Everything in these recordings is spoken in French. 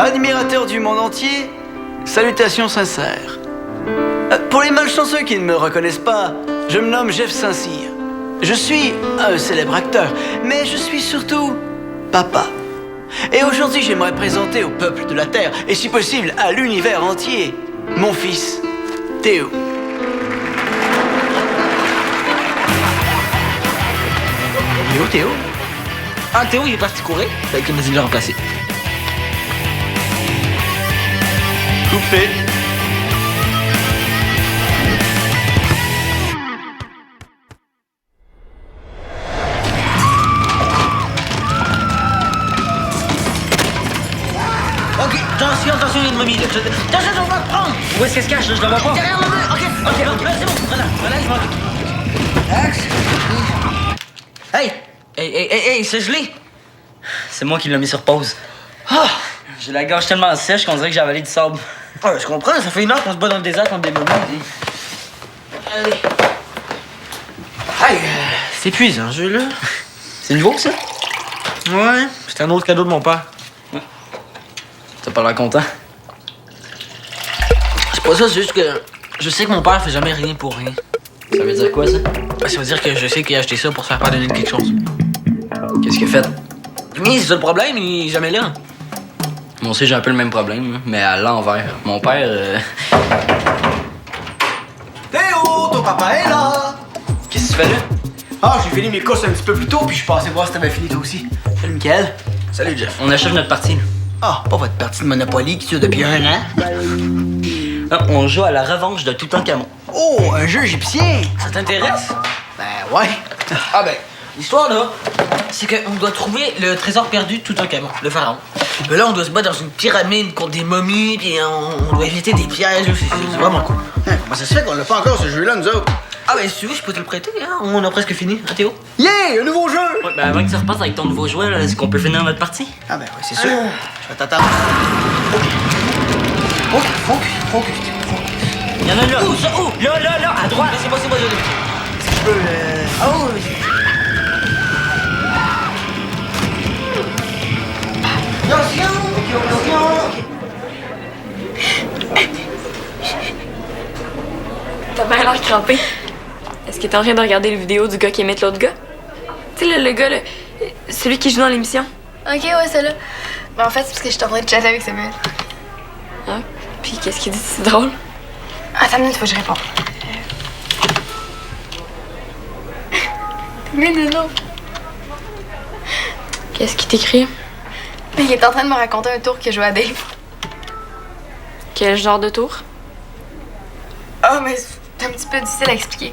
admirateur du monde entier, salutations sincères. Pour les malchanceux qui ne me reconnaissent pas, je me nomme Jeff Saint-Cyr. Je suis un célèbre acteur, mais je suis surtout papa. Et aujourd'hui, j'aimerais présenter au peuple de la Terre, et si possible à l'univers entier, mon fils, Théo. Il est où, Théo? Ah, Théo, il est parti courir. Fait qu'il m'a dit de le remplacer. Coupé. Ok, attention, il y a une momie là. Attention, on va le prendre. Où est-ce qu'elle se cache là? Je la vois pas. Derrière le mur. Ok, c'est bon. Voilà, je m'en Axe. Hey, c'est gelé. C'est moi qui l'ai mis sur pause. Ah, j'ai la gorge tellement sèche qu'on dirait que j'ai avalé du sable. Ah, je comprends, ça fait une heure qu'on se bat dans le désert contre des momies. Allez. Hey, c'est épuisant, ce jeu-là. C'est nouveau, ça? Ouais, c'était un autre cadeau de mon père. T'as pas l'air content? C'est pas ça, c'est juste que je sais que mon père fait jamais rien pour rien. Ça veut dire quoi, ça? Ben, ça veut dire que je sais qu'il a acheté ça pour se faire pardonner de quelque chose. Qu'est-ce qu'il a fait? Mais c'est ça le problème, il est jamais là. Moi aussi, j'ai un peu le même problème, mais à l'envers. Mon père... Théo, ton papa est là! Qu'est-ce que tu fais là? Ah, j'ai fini mes courses un petit peu plus tôt, puis je suis passé voir si t'avais fini toi aussi. Salut, Mickaël. Salut, Jeff. On achève notre partie, là. Ah, pas votre partie de Monopoly qui dure depuis 1 an. Non, on joue à la revanche de Toutankhamon. Oh, un jeu égyptien! Ça t'intéresse? Ben ouais. Ah ben, l'histoire là, c'est qu'on doit trouver le trésor perdu de Toutankhamon, le pharaon. Mais là, on doit se battre dans une pyramide contre des momies, puis on doit éviter des pièges, c'est vraiment cool. Hein, comment ça se fait qu'on l'a pas encore ce jeu-là, nous autres? Ah ben, si tu veux, je peux te le prêter, hein? On a presque fini, hein, Théo? Yeah, un nouveau jeu! Ouais, ben avant que tu repasses avec ton nouveau jouet, là, est-ce qu'on peut finir notre partie? Ah ben ouais, c'est sûr. Je vais t'attendre. Focus. Il y en a là! Où ça? Où? Là, à droite! C'est moi, Si je peux, Oh, T'as bien l'air crampé. Est-ce que t'es en train de regarder les vidéos du gars qui imite l'autre gars? Tu sais, le gars, celui qui joue dans l'émission. Ok, ouais, c'est là. Mais en fait, c'est parce que je suis en train de chatter avec Samuel. Ah, puis qu'est-ce qu'il dit? C'est drôle. Attends une minute, faut que je réponde. Mais non. Qu'est-ce qu'il t'écrit? Mais il est en train de me raconter un tour qu'il a joué à Dave. Quel genre de tour? Ah, mais c'est un petit peu difficile à expliquer.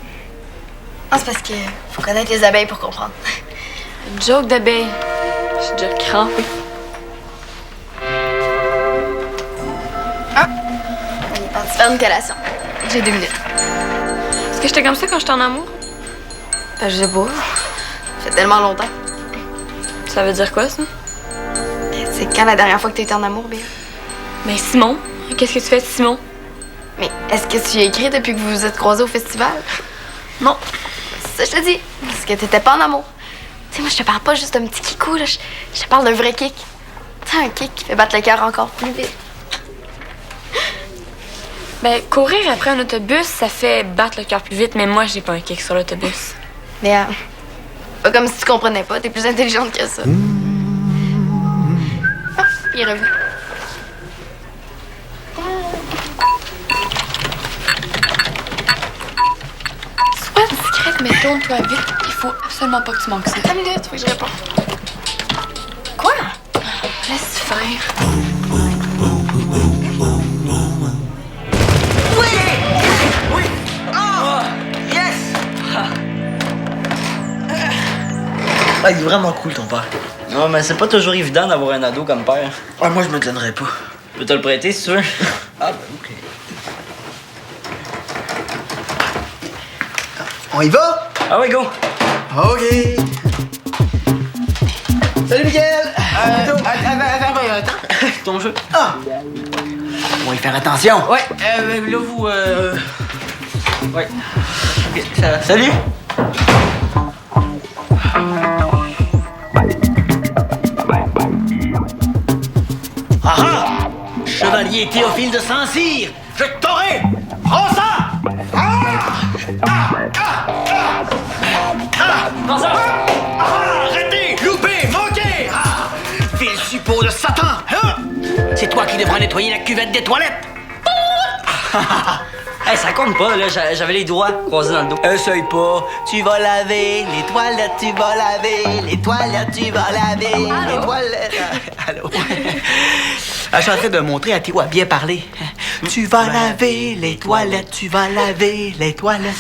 Ah, c'est parce que faut connaître les abeilles pour comprendre. Une joke d'abeille. J'ai déjà crampé. Ah! Il est parti faire une collation. J'ai 2 minutes. Est-ce que j'étais comme ça quand j'étais en amour? Ben, je sais pas. Ça fait tellement longtemps. Ça veut dire quoi, ça? C'est quand la dernière fois que t'as été en amour, bien? Ben, Simon. Qu'est-ce que tu fais de Simon? Mais est-ce que tu y as écrit depuis que vous vous êtes croisés au festival? Non. C'est ça que je te dis. Parce que t'étais pas en amour. Tu sais, moi, je te parle pas juste d'un petit kikou, là. Je te parle d'un vrai kick. Tu sais, un kick qui fait battre le cœur encore plus vite. Ben, courir après un autobus, ça fait battre le cœur plus vite, mais moi, j'ai pas un kick sur l'autobus. Mais, pas comme si tu comprenais pas. T'es plus intelligente que ça. Ah, il est revenu. Sois discrète, mais tourne-toi vite. Il faut absolument pas que tu manques ça. 5 minutes, faut que je réponde. Quoi? Laisse faire. Oui! Oh! Yes! Ah, il est vraiment cool, ton père. Non, mais c'est pas toujours évident d'avoir un ado comme père. Ouais, moi, je me le donnerais pas. Je peux te le prêter, si tu veux. Ah, ben, OK. On y va? Ah ouais, go! OK. Salut, Mickaël! Attends. Ton jeu. Ah! On va y faire attention. Ouais, là, vous, Ouais. Ok, salut! Ah ah! qui est Théophile de Saint-Cyr. Je t'aurai! Prends ça! Arrêtez! Loupé! Manqué! Vil suppôt de Satan! Hein? C'est toi qui devras nettoyer la cuvette des toilettes! Hey, ça compte pas, là. J'avais les doigts croisés dans le dos. Essaye pas. Tu vas laver les toilettes, tu vas laver les toilettes, tu vas laver les toilettes. Allô? Je suis en train de montrer à Théo à bien parler. Tu vas laver les toilettes, tu vas laver les toilettes.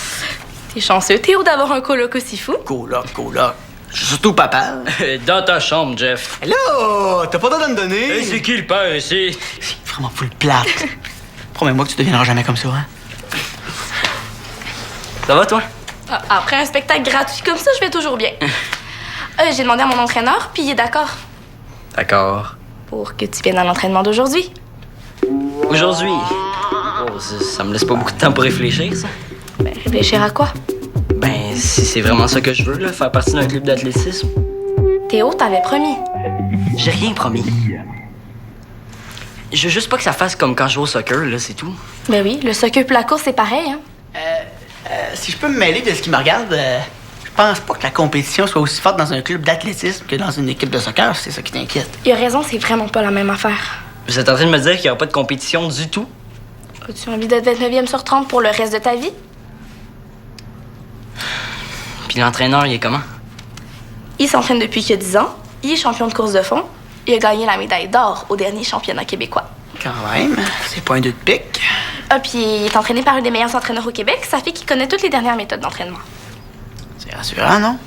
T'es chanceux, Théo, d'avoir un coloc aussi fou. Coloc. Je suis surtout papa. Dans ta chambre, Jeff. Hello! T'as pas le droit de me donner? Hey, c'est qui le père ici? C'est vraiment full plate. Promets-moi que tu deviendras jamais comme ça, hein? Ça va, toi? Après un spectacle gratuit comme ça, je vais toujours bien. J'ai demandé à mon entraîneur, puis il est d'accord. D'accord. Pour que tu viennes à l'entraînement d'aujourd'hui. Aujourd'hui? Oh, ça me laisse pas beaucoup de temps pour réfléchir, ça. Ben, réfléchir à quoi? Ben, si c'est vraiment ça que je veux, là, faire partie d'un club d'athlétisme. Théo, t'avais promis. J'ai rien promis. Je veux juste pas que ça fasse comme quand je joue au soccer, là, c'est tout. Ben oui, le soccer puis la course, c'est pareil, hein? Si je peux me mêler de ce qui me regarde, je pense pas que la compétition soit aussi forte dans un club d'athlétisme que dans une équipe de soccer, c'est ça qui t'inquiète. Il a raison, c'est vraiment pas la même affaire. Vous êtes en train de me dire qu'il y aura pas de compétition du tout? As-tu envie d'être 29e sur 30 pour le reste de ta vie? Puis l'entraîneur, il est comment? Il s'entraîne depuis qu'il a 10 ans. Il est champion de course de fond. Il a gagné la médaille d'or au dernier championnat québécois. Quand même, c'est pas un deux de pique. Ah, puis il est entraîné par un des meilleurs entraîneurs au Québec. Ça fait qu'il connaît toutes les dernières méthodes d'entraînement. C'est rassurant, non?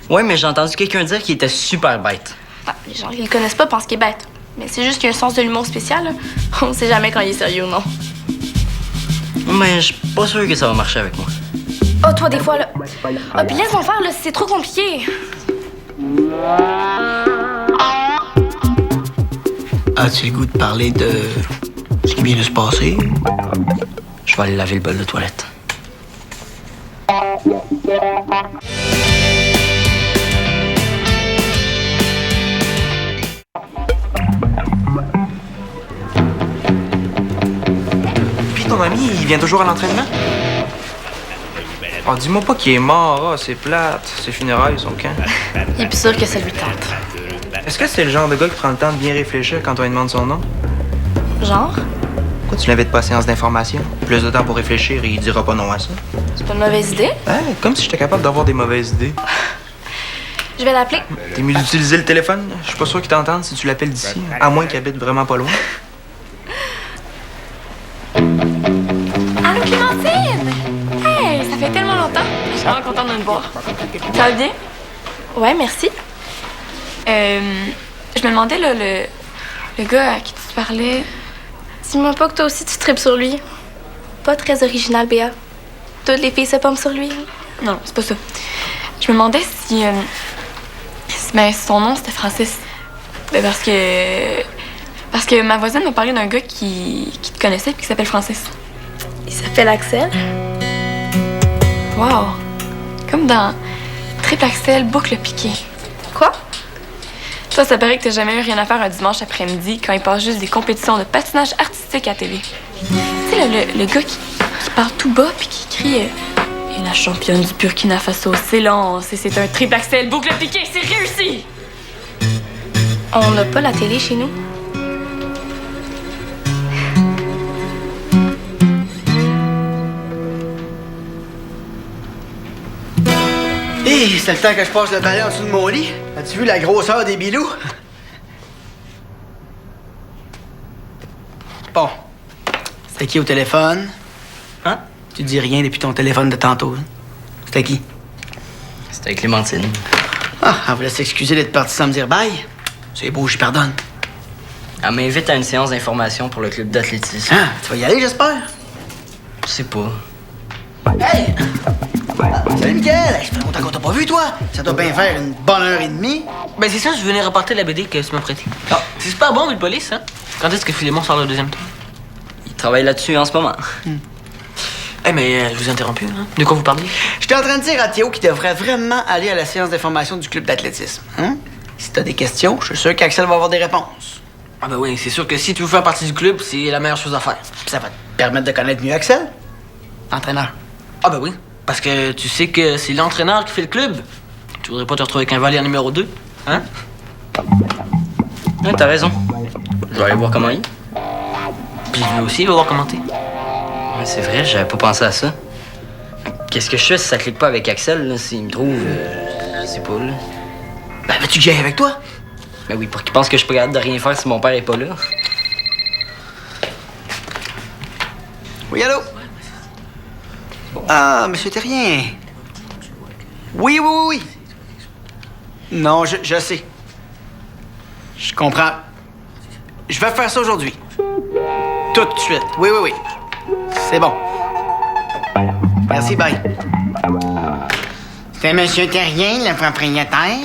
Ouais, mais j'ai entendu quelqu'un dire qu'il était super bête. Ah, les gens qui le connaissent pas pensent qu'il est bête. Mais c'est juste qu'il a un sens de l'humour spécial, là. On sait jamais quand il est sérieux ou non. Mais je suis pas sûr que ça va marcher avec moi. Oh, toi, des fois, là. Ah, puis laisse-moi faire, là, c'est trop compliqué. As-tu le goût de parler de ce qui vient de se passer? Je vais aller laver le bol de toilette. Puis ton ami, il vient toujours à l'entraînement? Oh, dis-moi pas qu'il est mort, c'est plate. Ses funérailles sont quand? Il est plus sûr que ça lui tente. Est-ce que c'est le genre de gars qui prend le temps de bien réfléchir quand on lui demande son nom? Genre? Pourquoi tu l'invites pas à séance d'information? Plus de temps pour réfléchir et il dira pas non à ça. C'est pas une mauvaise idée. Comme si j'étais capable d'avoir des mauvaises idées. Je vais l'appeler. T'es mieux d'utiliser le téléphone? Je suis pas sûr qu'il t'entende si tu l'appelles d'ici, à moins qu'il habite vraiment pas loin. Allô, Clémentine! Hey, ça fait tellement longtemps. Je suis vraiment contente de te voir. Ça va bien? Ouais, merci. Je me demandais, là, le gars à qui tu parlais... Dis-moi pas que toi aussi tu tripes sur lui. Pas très original, Béa. Toutes les filles se pompent sur lui. Non, c'est pas ça. Je me demandais si... Ben, son nom, c'était Francis. Ben, parce que ma voisine m'a parlé d'un gars qui te connaissait et qui s'appelle Francis. Il s'appelle Axel. Wow! Comme dans Triple Axel, boucle piquée. Quoi? Toi, ça paraît que t'as jamais eu rien à faire un dimanche après-midi quand il passe juste des compétitions de patinage artistique à télé. Tu sais, le gars qui parle tout bas puis qui crie Et la championne du Burkina Faso s'élance et c'est un triple axel boucle piquée, c'est réussi! On n'a pas la télé chez nous. Hé, c'est le temps que je passe le balai en dessous de mon lit. As-tu vu la grosseur des bilous? Bon. C'était qui au téléphone? Hein? Tu dis rien depuis ton téléphone de tantôt. Hein? C'était qui? C'était Clémentine. Ah, elle voulait s'excuser d'être partie sans me dire bye. C'est beau, j'y pardonne. Elle m'invite à une séance d'information pour le club d'athlétisme. Ah, tu vas y aller, j'espère? Je sais pas. Hey! Salut, Mickaël! Ça fait longtemps qu'on t'a pas vu, toi! Ça doit bien faire une bonne heure et demie. Ben c'est ça, je venais reporter la BD que tu m'as prêtée. Ah. C'est super bon, le police, hein? Quand est-ce que Philémon sort le deuxième tour? Il travaille là-dessus en ce moment. Eh mais je vous ai interrompu, hein? De quoi vous parliez? J'étais en train de dire à Théo qu'il devrait vraiment aller à la séance d'information du club d'athlétisme. Hein? Si t'as des questions, je suis sûr qu'Axel va avoir des réponses. Ah ben oui, c'est sûr que si tu veux faire partie du club, c'est la meilleure chose à faire. Puis ça va te permettre de connaître mieux Axel, entraîneur. Ah ben oui, parce que tu sais que c'est l'entraîneur qui fait le club. Tu voudrais pas te retrouver avec un valère numéro 2, hein? Ouais, t'as raison. Je vais aller voir comment il est. Puis lui aussi, il va voir comment t'es. Ouais, c'est vrai, j'avais pas pensé à ça. Qu'est-ce que je fais si ça clique pas avec Axel, là, s'il me trouve, je sais pas, là. Ben, veux-tu que j'aille avec toi? Ben oui, pour qu'il pense que je suis pas capable de rien faire si mon père est pas là. Oui, allô? Ah, monsieur Terrien. Oui, oui, oui, oui. Non, je sais. Je comprends. Je vais faire ça aujourd'hui. Tout de suite. Oui, oui, oui. C'est bon. Merci, bye. C'est monsieur Terrien, le propriétaire?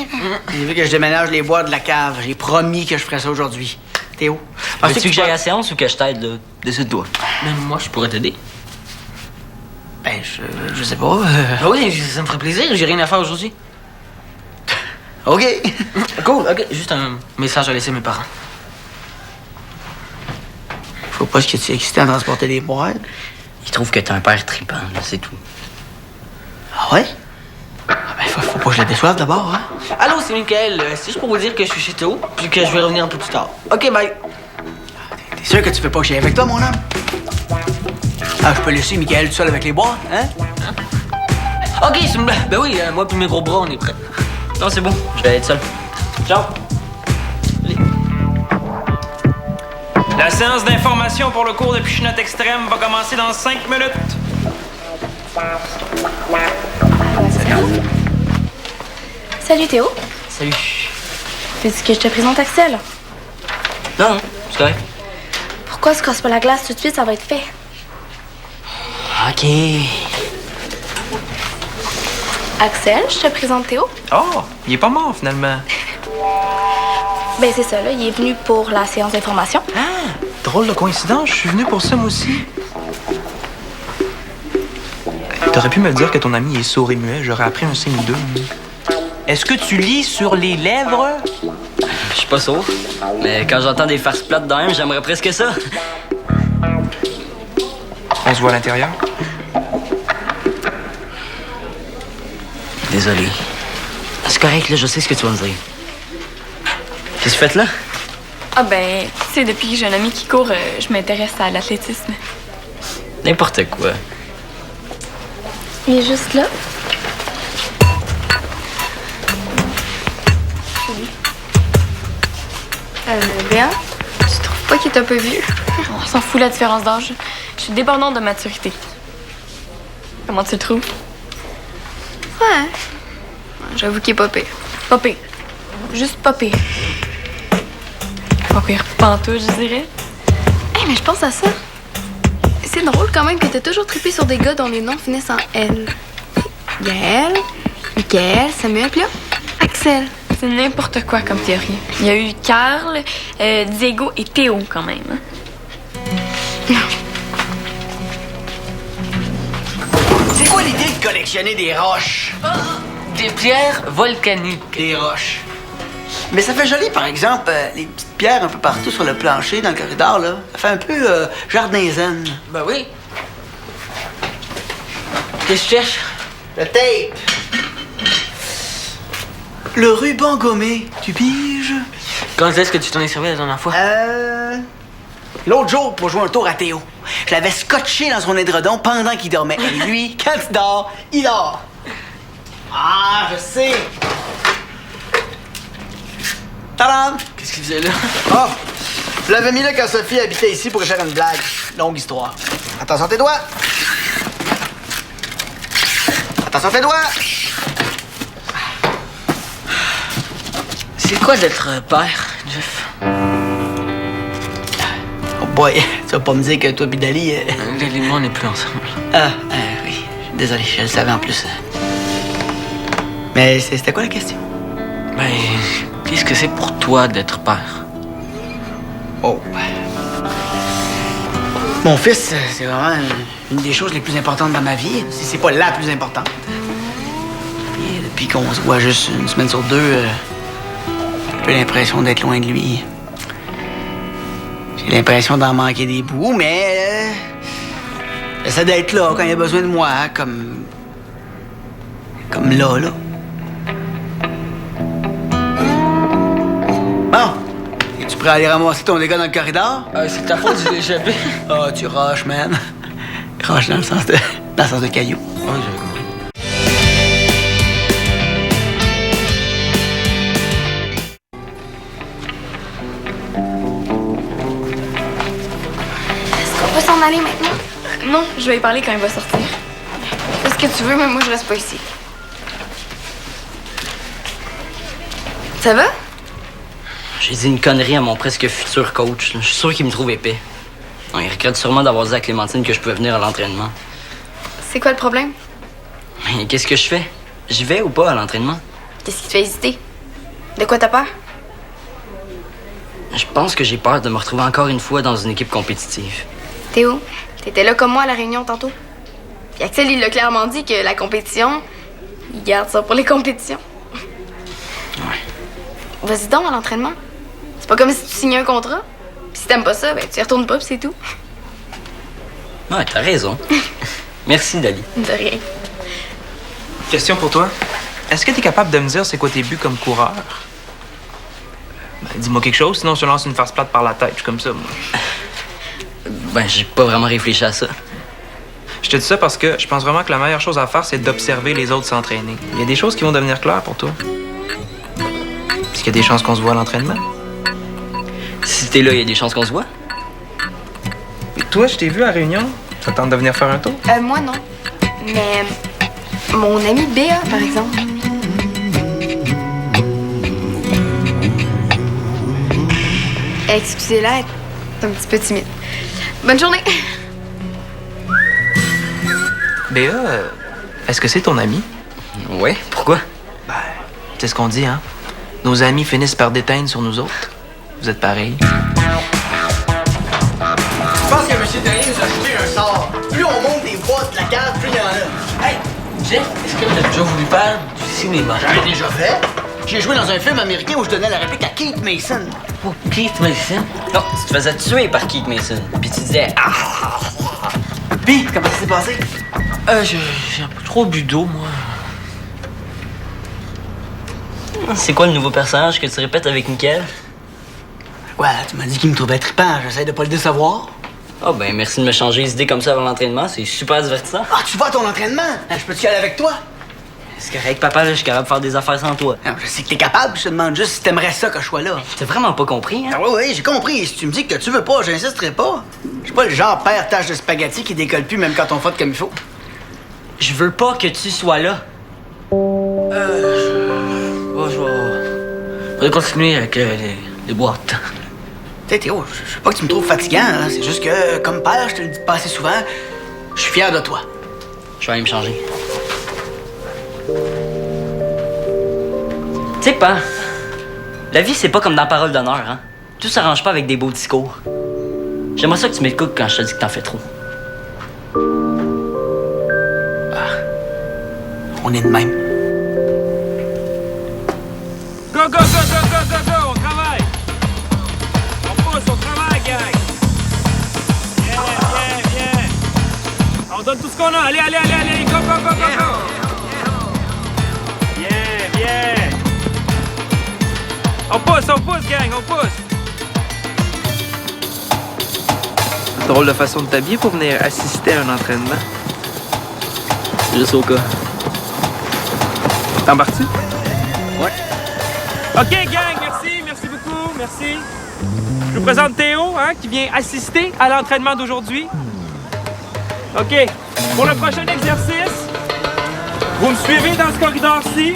J'ai vu que je déménage les bois de la cave. J'ai promis que je ferais ça aujourd'hui. Théo? Veux-tu que j'aille à la séance ou que je t'aide, là? Décide-toi. Même moi, je pourrais t'aider. Ben, je sais pas. Ben oui, ça me ferait plaisir, j'ai rien à faire aujourd'hui. OK. Cool, ok. Juste un message à laisser à mes parents. Faut pas que tu sois excité à transporter des boîtes. Il trouve que t'es un père trippant, là, c'est tout. Ah ouais? Ah ben, faut pas que je le déçoive d'abord, hein? Allô, c'est Michael. C'est juste pour vous dire que je suis chez Théo, puis que je vais revenir un peu plus tard. Ok, bye. T'es sûr que tu veux pas que j'aille avec toi, mon homme? Ah, je peux laisser Michael tout seul avec les boîtes, hein? Ok, c'est une blague. Ben oui, moi puis mes gros bras, on est prêts. Non, c'est bon, je vais être seul. Ciao! La séance d'information pour le cours de pichinotte extrême va commencer dans 5 minutes. Salut Théo. Salut. Veux-tu que je te présente Axel? Non, non, c'est correct. Pourquoi se casse pas la glace tout de suite, ça va être fait. OK. Axel, je te présente Théo. Oh, il est pas mort finalement. Ben c'est ça, là, il est venu pour la séance d'information. Drôle de coïncidence, je suis venu pour ça moi aussi. T'aurais pu me dire que ton ami est sourd et muet, j'aurais appris un signe ou deux. Est-ce que tu lis sur les lèvres? Je suis pas sourd, mais quand j'entends des farces plates dans même, j'aimerais presque ça. On se voit à l'intérieur? Désolé. C'est correct, là, je sais ce que tu vas me dire. Qu'est-ce que tu fais là? Ah ben, tu sais, depuis que j'ai un ami qui court, je m'intéresse à l'athlétisme. N'importe quoi. Il est juste là. Bien, tu trouves pas qu'il est un peu vieux? On s'en fout la différence d'âge. Je suis débordante de maturité. Comment tu le trouves? Ouais. J'avoue qu'il est pas pire. Pas pire. Juste pas pire. Pas pire pantoute, je dirais. Hey, mais je pense à ça. C'est drôle quand même que t'as toujours trippé sur des gars dont les noms finissent en L. Gaël, Michael, Samuel, puis là, Axel. C'est n'importe quoi comme théorie. Il y a eu Carl, Diego et Théo quand même. C'est quoi l'idée de collectionner des roches? Des pierres volcaniques. Des roches. Mais ça fait joli, par exemple, les petites pierres un peu partout sur le plancher, dans le corridor, là. Ça fait un peu jardin zen. Ben oui. Qu'est-ce que tu cherches? Le tape. Le ruban gommé, tu piges? Quand est-ce que tu t'en es servi la dernière fois? L'autre jour, pour jouer un tour à Théo, je l'avais scotché dans son édredon pendant qu'il dormait. Et lui, quand il dort, il dort. Ah, je sais. Tadam! Qu'est-ce qu'il faisait là? Oh, je l'avais mis là quand Sophie habitait ici pour lui faire une blague. Longue histoire. Attention tes doigts. Attention tes doigts. C'est quoi d'être père, Jeff? Oh boy, tu vas pas me dire que toi pis Dali... Lily et moi, on n'est plus ensemble. Oui. Désolé, je le savais en plus. Mais c'était quoi la question? Ben, qu'est-ce que c'est pour toi d'être père? Oh. Mon fils, c'est vraiment une des choses les plus importantes dans ma vie, si c'est pas la plus importante. Et depuis qu'on se voit juste une semaine sur deux, j'ai un peu l'impression d'être loin de lui. J'ai l'impression d'en manquer des bouts, mais... j'essaie d'être là quand il y a besoin de moi, hein, comme... comme là. Bon, es-tu prêt à aller ramasser ton dégât dans le corridor? C'est ta faute, j'ai échappé. Ah, tu rushes, man. Rush dans le sens de caillou. Oui, j'avais compris. Est-ce qu'on peut s'en aller maintenant? Non, je vais y parler quand il va sortir. Fais ce que tu veux, mais moi, je reste pas ici. Ça va? J'ai dit une connerie à mon presque futur coach. Je suis sûr qu'il me trouve épais. Non, il regrette sûrement d'avoir dit à Clémentine que je pouvais venir à l'entraînement. C'est quoi le problème? Mais qu'est-ce que je fais? J'y vais ou pas à l'entraînement? Qu'est-ce qui te fait hésiter? De quoi t'as peur? Je pense que j'ai peur de me retrouver encore une fois dans une équipe compétitive. Théo, t'étais là comme moi à la réunion tantôt. Puis Axel, il l'a clairement dit que la compétition, il garde ça pour les compétitions. Ouais. Vas-y donc à l'entraînement. C'est pas comme si tu signais un contrat. Puis si t'aimes pas ça, ben tu y retournes pas, puis c'est tout. Ouais, t'as raison. Merci, Dali. De rien. Question pour toi. Est-ce que t'es capable de me dire c'est quoi tes buts comme coureur? Ben, dis-moi quelque chose, sinon je te lance une farce plate par la tête. Je suis comme ça, moi. Ben, j'ai pas vraiment réfléchi à ça. Je te dis ça parce que je pense vraiment que la meilleure chose à faire, c'est d'observer les autres s'entraîner. Il y a des choses qui vont devenir claires pour toi. Est-ce qu'il y a des chances qu'on se voit à l'entraînement? Si t'es là, il y a des chances qu'on se voit. Et toi, je t'ai vu à la réunion. Ça tente de venir faire un tour? Moi, non. Mais mon amie Béa, par exemple. Excusez-la, elle est un petit peu timide. Bonne journée! Béa, est-ce que c'est ton ami? Ouais, pourquoi? Ben, c'est ce qu'on dit, hein? Nos amis finissent par déteindre sur nous autres. Vous êtes pareils. Je pense que M. Terrien nous a ajouté un sort. Plus on monte des boîtes de la cave, plus il y en a. Hey, Jeff, est-ce que t'as déjà voulu faire du cinéma? J'en ai déjà fait. J'ai joué dans un film américain où je donnais la réplique à Keith Mason. Pour Keith Mason? Non, tu te faisais tuer par Keith Mason. Puis tu disais ah. Puis, comment ça s'est passé? J'ai un peu trop bu d'eau, moi. C'est quoi le nouveau personnage que tu répètes avec Mickaël? Ouais, tu m'as dit qu'il me trouvait trippant. J'essaie de pas le décevoir. Ah ben merci de me changer les idées comme ça avant l'entraînement, c'est super divertissant. Ah, tu vas à ton entraînement? Je peux-tu y aller avec toi? C'est correct, papa, là, je suis capable de faire des affaires sans toi. Non, je sais que t'es capable, je te demande juste si t'aimerais ça que je sois là. T'as vraiment pas compris, hein? Ah oui, j'ai compris. Si tu me dis que tu veux pas, j'insisterai pas. Je suis pas le genre père tâche de spaghetti qui décolle plus même quand on faute comme il faut. Je veux pas que tu sois là. Bon, je vais... Faudrait continuer avec les boîtes. Tu sais, Théo, je sais pas que tu me trouves fatigant, hein. C'est juste que, comme père, je te le dis pas assez souvent, je suis fier de toi. Je vais aller me changer. Tu sais pas, la vie c'est pas comme dans Parole d'honneur, hein. Tout s'arrange pas avec des beaux discours. J'aimerais ça que tu m'écoutes quand je te dis que t'en fais trop. On est de même. Go, go, go, go, go, go, go, on travaille! On pousse, on travaille, gang! Bien, bien, bien! On donne tout ce qu'on a, allez, allez, allez, allez, go, go, go, go, go! Bien, bien! On pousse, gang, on pousse! Drôle de façon de t'habiller pour venir assister à un entraînement. C'est juste au cas. T'embarques-tu? Ouais. OK, gang, merci beaucoup, merci. Je vous présente Théo, hein, qui vient assister à l'entraînement d'aujourd'hui. OK, pour le prochain exercice, vous me suivez dans ce corridor-ci.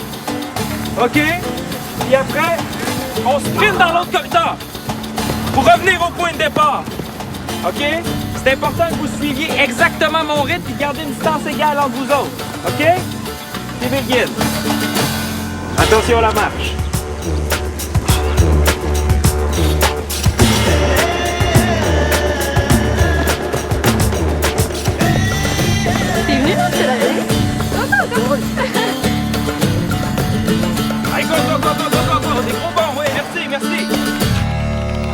OK? Puis après, on sprint dans l'autre corridor pour revenir au point de départ. OK? C'est important que vous suiviez exactement mon rythme et garder une distance égale entre vous autres. OK? C'est begin. Attention à la marche. T'es venu nous célébrer? Allez, go, go, go, go, go, go, go. Des gros bons, oui, merci, merci.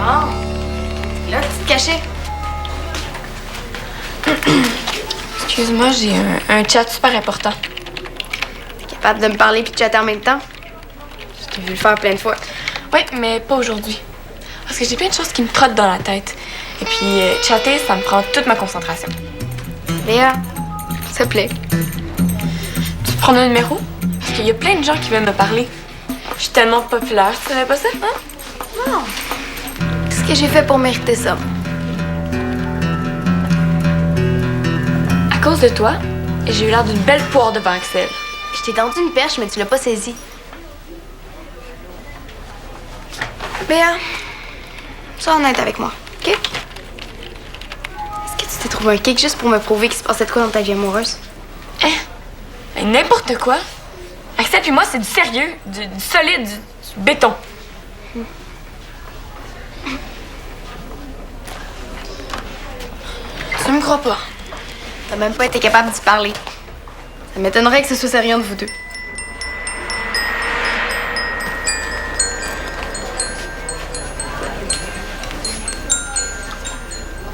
Ah! Là, tu te Excuse-moi, j'ai un chat super important. T'es capable de me parler puis de chatter en même temps? Je t'ai vu le faire plein de fois. Oui, mais pas aujourd'hui. Parce que j'ai plein de choses qui me trottent dans la tête. Et puis, chatter, ça me prend toute ma concentration. Léa, s'il te plaît. Tu prends un numéro? Parce qu'il y a plein de gens qui veulent me parler. Je suis tellement populaire, tu savais pas ça, hein? Non. Qu'est-ce que j'ai fait pour mériter ça? À cause de toi, j'ai eu l'air d'une belle poire devant Axel. Je t'ai tendu une perche, mais tu l'as pas saisie. Léa, sois honnête avec moi, OK? Est-ce que tu t'es trouvé un cake juste pour me prouver qu'il se passait de quoi dans ta vie amoureuse? Hein? Mais n'importe quoi. Axel puis moi, c'est du sérieux, du solide, du béton. Tu me crois pas? T'as même pas été capable d'y parler. Ça m'étonnerait que ce soit sérieux de vous deux.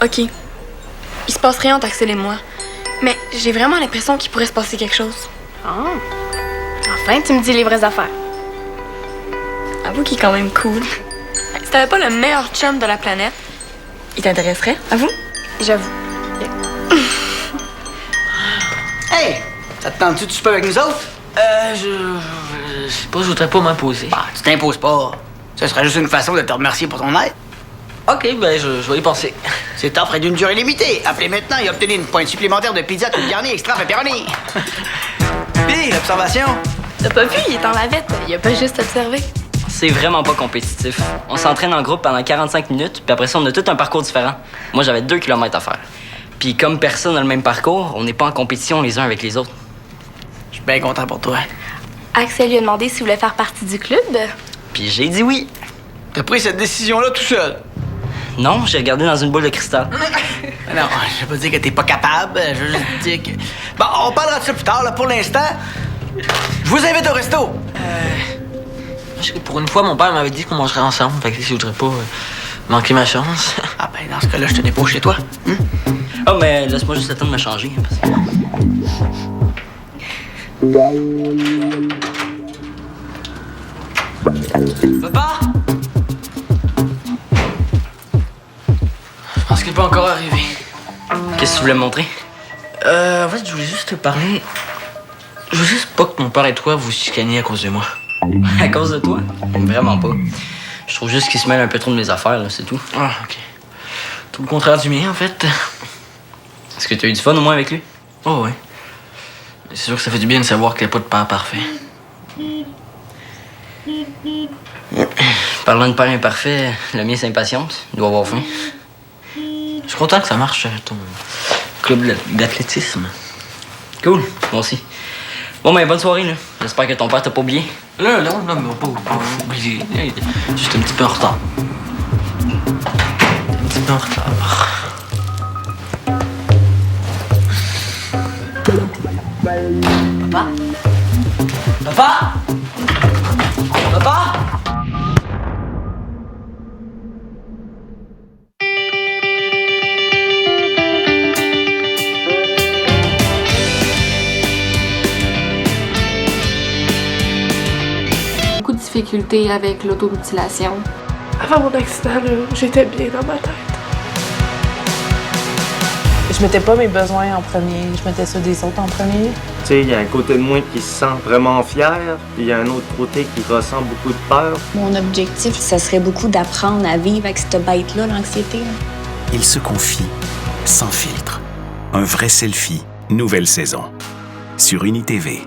OK. Il se passe rien entre Axel et moi. Mais j'ai vraiment l'impression qu'il pourrait se passer quelque chose. Ah. Enfin, tu me dis les vraies affaires. Avoue qu'il est quand même cool. Si t'avais pas le meilleur chum de la planète, il t'intéresserait, avoue? J'avoue. Hey! Ça te tente-tu de souper avec nous autres? Je sais pas, je voudrais pas m'imposer. Bah, tu t'imposes pas. Ce serait juste une façon de te remercier pour ton aide. Ok, ben je vais y penser. Cette offre est d'une durée limitée. Appelez maintenant et obtenez une pointe supplémentaire de pizza tout garnie extra pepperoni. Puis, l'observation? T'as pas vu, il est en lavette. Il a pas juste observé. C'est vraiment pas compétitif. On s'entraîne en groupe pendant 45 minutes, puis après ça, on a tout un parcours différent. Moi, j'avais 2 kilomètres à faire. Puis comme personne n'a le même parcours, on n'est pas en compétition les uns avec les autres. Je suis bien content pour toi. Axel lui a demandé s'il voulait faire partie du club. Puis j'ai dit oui. T'as pris cette décision-là tout seul. Non, j'ai regardé dans une boule de cristal. Non, je veux pas dire que t'es pas capable. Je veux juste dire que... Bon, on parlera de ça plus tard, là. Pour l'instant, je vous invite au resto. Parce que pour une fois, mon père m'avait dit qu'on mangerait ensemble. Fait que je voudrais pas manquer ma chance. Ah ben, dans ce cas-là, je te dépose chez toi. Oh, mais laisse-moi juste le temps de me changer. Parce que... Papa? Je pense qu'il n'est pas encore arrivé. Qu'est-ce que tu voulais me montrer? En fait, je voulais juste te parler. Je veux juste pas que mon père et toi vous chicaniez à cause de moi. À cause de toi? Vraiment pas. Je trouve juste qu'il se mêle un peu trop de mes affaires, là, c'est tout. Ah, ok. Tout le contraire du mien, en fait. Est-ce que tu as eu du fun au moins avec lui? Oh, ouais. C'est sûr que ça fait du bien de savoir qu'il n'y a pas de père parfait. Parlant de père imparfait, le mien s'impatiente. Il doit avoir faim. Je suis content que ça marche, ton club d'athlétisme. Cool, moi aussi. Bon, ben, bonne soirée, là. J'espère que ton père t'a pas oublié. Là, non, mais on va pas oublier. Juste un petit peu en retard. Un petit peu en retard. Papa? Papa? Papa? Beaucoup de difficultés avec l'automutilation. Avant mon accident, là, j'étais bien dans ma tête. Je mettais pas mes besoins en premier, je mettais ceux des autres en premier. Tu sais, il y a un côté de moi qui se sent vraiment fier, puis il y a un autre côté qui ressent beaucoup de peur. Mon objectif, ça serait beaucoup d'apprendre à vivre avec cette bête-là, l'anxiété. Il se confie, sans filtre. Un vrai selfie, nouvelle saison. Sur UniTV.